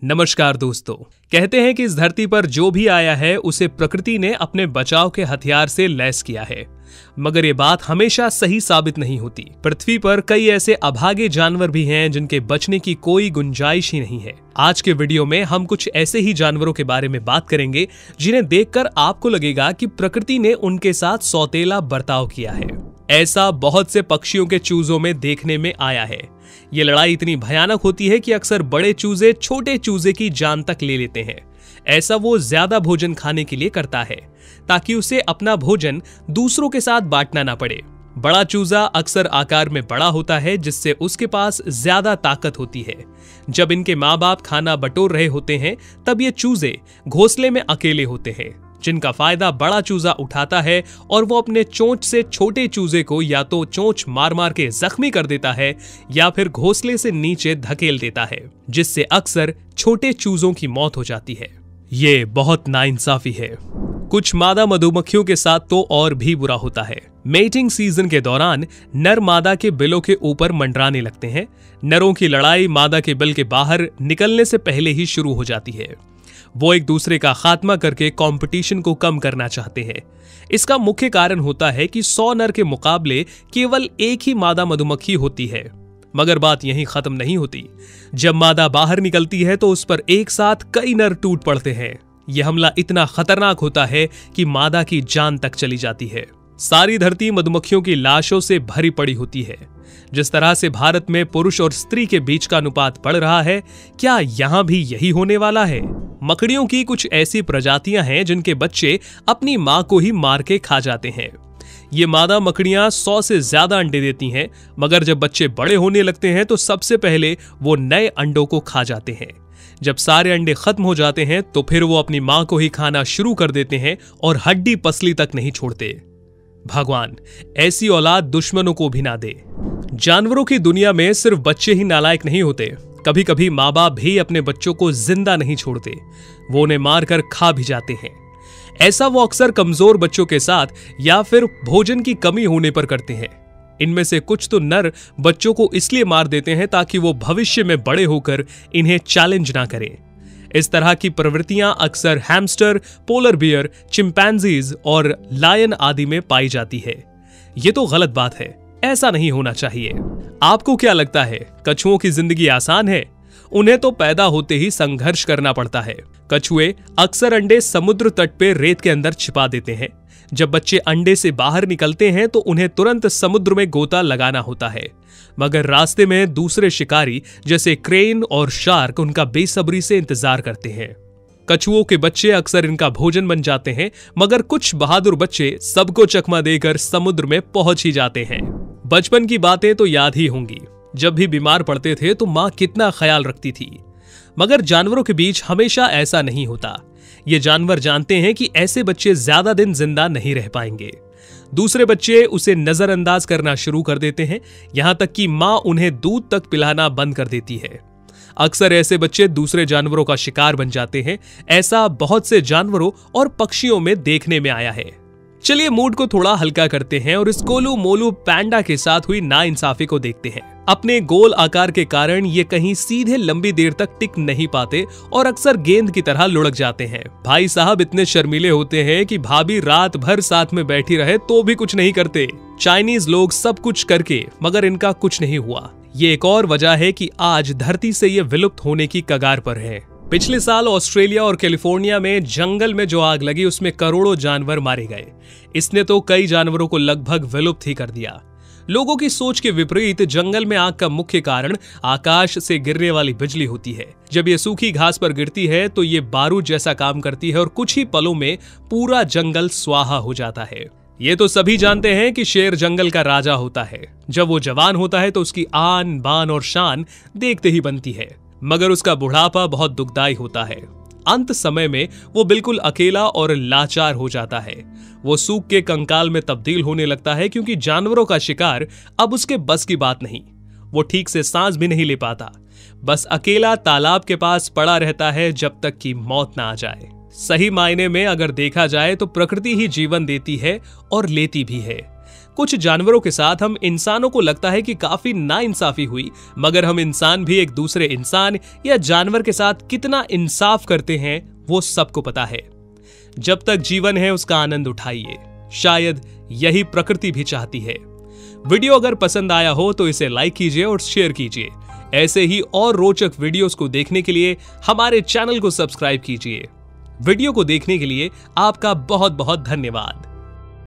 नमस्कार दोस्तों। कहते हैं कि इस धरती पर जो भी आया है उसे प्रकृति ने अपने बचाव के हथियार से लैस किया है, मगर ये बात हमेशा सही साबित नहीं होती। पृथ्वी पर कई ऐसे अभागे जानवर भी हैं जिनके बचने की कोई गुंजाइश ही नहीं है। आज के वीडियो में हम कुछ ऐसे ही जानवरों के बारे में बात करेंगे जिन्हें देखकर आपको लगेगा कि प्रकृति ने उनके साथ सौतेला बर्ताव किया है। ऐसा बहुत से पक्षियों के चूजों में देखने में आया है। ये लड़ाई इतनी भयानक होती है कि अक्सर बड़े चूजे छोटे चूजे की जान तक ले लेते हैं। ऐसा वो ज्यादा भोजन खाने के लिए करता है ताकि उसे अपना भोजन दूसरों के साथ बांटना ना पड़े। बड़ा चूजा अक्सर आकार में बड़ा होता है जिससे उसके पास ज्यादा ताकत होती है। जब इनके माँ बाप खाना बटोर रहे होते हैं तब ये चूजे घोंसले में अकेले होते हैं, जिनका फायदा बड़ा चूजा उठाता है और वो अपने चोंच से छोटे चूजे को या तो चोंच मार मार के जख्मी कर देता है या फिर घोंसले से नीचे धकेल देता है, जिससे अक्सर छोटे चूजों की मौत हो जाती है। ये बहुत नाइंसाफी है। कुछ मादा मधुमक्खियों के साथ तो और भी बुरा होता है। मेटिंग सीजन के दौरान नर मादा के बिलों के ऊपर मंडराने लगते हैं। नरों की लड़ाई मादा के बिल के बाहर निकलने से पहले ही शुरू हो जाती है। वो एक दूसरे का खात्मा करके कंपटीशन को कम करना चाहते हैं। इसका मुख्य कारण होता है कि 100 नर के मुकाबले केवल एक ही मादा मधुमक्खी होती है। मगर बात यहीं खत्म नहीं होती। जब मादा बाहर निकलती है तो उस पर एक साथ कई नर टूट पड़ते हैं। यह हमला इतना खतरनाक होता है कि मादा की जान तक चली जाती है। सारी धरती मधुमक्खियों की लाशों से भरी पड़ी होती है। जिस तरह से भारत में पुरुष और स्त्री के बीच का अनुपात बढ़ रहा है, क्या यहां भी यही होने वाला है? मकड़ियों की कुछ ऐसी प्रजातियां हैं जिनके बच्चे अपनी मां को ही मार के खा जाते हैं। ये मादा मकड़ियां 100 से ज्यादा अंडे देती हैं, मगर जब बच्चे बड़े होने लगते हैं तो सबसे पहले वो नए अंडों को खा जाते हैं। जब सारे अंडे खत्म हो जाते हैं तो फिर वो अपनी मां को ही खाना शुरू कर देते हैं और हड्डी पसली तक नहीं छोड़ते। भगवान ऐसी औलाद दुश्मनों को भी ना दे। जानवरों की दुनिया में सिर्फ बच्चे ही नालायक नहीं होते। कभी कभी माँ बाप भी अपने बच्चों को जिंदा नहीं छोड़ते, वो उन्हें मारकर खा भी जाते हैं। ऐसा वो अक्सर कमजोर बच्चों के साथ या फिर भोजन की कमी होने पर करते हैं। इनमें से कुछ तो नर बच्चों को इसलिए मार देते हैं ताकि वो भविष्य में बड़े होकर इन्हें चैलेंज ना करें। इस तरह की प्रवृत्तियां अक्सर हैमस्टर, पोलर बियर, चिंपैंजीज और लायन आदि में पाई जाती है। ये तो गलत बात है, ऐसा नहीं होना चाहिए। आपको क्या लगता है, कछुओं की जिंदगी आसान है? उन्हें तो पैदा होते ही संघर्ष करना पड़ता है। कछुए अक्सर अंडे समुद्र तट पे रेत के अंदर छिपा देते हैं। जब बच्चे अंडे से बाहर निकलते हैं तो उन्हें तुरंत समुद्र में गोता लगाना होता है, मगर रास्ते में दूसरे शिकारी जैसे क्रेन और शार्क उनका बेसब्री से इंतजार करते हैं। कछुओं के बच्चे अक्सर इनका भोजन बन जाते हैं, मगर कुछ बहादुर बच्चे सबको चकमा देकर समुद्र में पहुंच ही जाते हैं। बचपन की बातें तो याद ही होंगी। जब भी बीमार पड़ते थे तो मां कितना ख्याल रखती थी। मगर जानवरों के बीच हमेशा ऐसा नहीं होता। ये जानवर जानते हैं कि ऐसे बच्चे ज्यादा दिन जिंदा नहीं रह पाएंगे। दूसरे बच्चे उसे नजरअंदाज करना शुरू कर देते हैं, यहां तक कि मां उन्हें दूध तक पिलाना बंद कर देती है। अक्सर ऐसे बच्चे दूसरे जानवरों का शिकार बन जाते हैं। ऐसा बहुत से जानवरों और पक्षियों में देखने में आया है। चलिए मूड को थोड़ा हल्का करते हैं और इस कोलू मोलू पैंडा के साथ हुई नाइंसाफी को देखते हैं। अपने गोल आकार के कारण ये कहीं सीधे लंबी देर तक टिक नहीं पाते और अक्सर गेंद की तरह लुढ़क जाते हैं। भाई साहब इतने शर्मीले होते हैं कि भाभी रात भर साथ में बैठी रहे तो भी कुछ नहीं करते। चाइनीज लोग सब कुछ करके मगर इनका कुछ नहीं हुआ। ये एक और वजह है कि आज धरती से ये विलुप्त होने की कगार पर है। पिछले साल ऑस्ट्रेलिया और कैलिफोर्निया में जंगल में जो आग लगी उसमें करोड़ों जानवर मारे गए। इसने तो कई जानवरों को लगभग विलुप्त ही कर दिया। लोगों की सोच के विपरीत जंगल में आग का मुख्य कारण आकाश से गिरने वाली बिजली होती है। जब ये सूखी घास पर गिरती है तो ये बारूद जैसा काम करती है और कुछ ही पलों में पूरा जंगल स्वाहा हो जाता है। ये तो सभी जानते हैं कि शेर जंगल का राजा होता है। जब वो जवान होता है तो उसकी आन बान और शान देखते ही बनती है, मगर उसका बुढ़ापा बहुत दुखदाई होता है। अंत समय में वो बिल्कुल अकेला और लाचार हो जाता है। वो सूख के कंकाल में तब्दील होने लगता है क्योंकि जानवरों का शिकार अब उसके बस की बात नहीं। वो ठीक से सांस भी नहीं ले पाता, बस अकेला तालाब के पास पड़ा रहता है जब तक कि मौत ना आ जाए। सही मायने में अगर देखा जाए तो प्रकृति ही जीवन देती है और लेती भी है। कुछ जानवरों के साथ हम इंसानों को लगता है कि काफी नाइंसाफी हुई, मगर हम इंसान भी एक दूसरे इंसान या जानवर के साथ कितना इंसाफ करते हैं वो सबको पता है। जब तक जीवन है उसका आनंद उठाइए, शायद यही प्रकृति भी चाहती है। वीडियो अगर पसंद आया हो तो इसे लाइक कीजिए और शेयर कीजिए। ऐसे ही और रोचक वीडियोस को देखने के लिए हमारे चैनल को सब्सक्राइब कीजिए। वीडियो को देखने के लिए आपका बहुत बहुत धन्यवाद।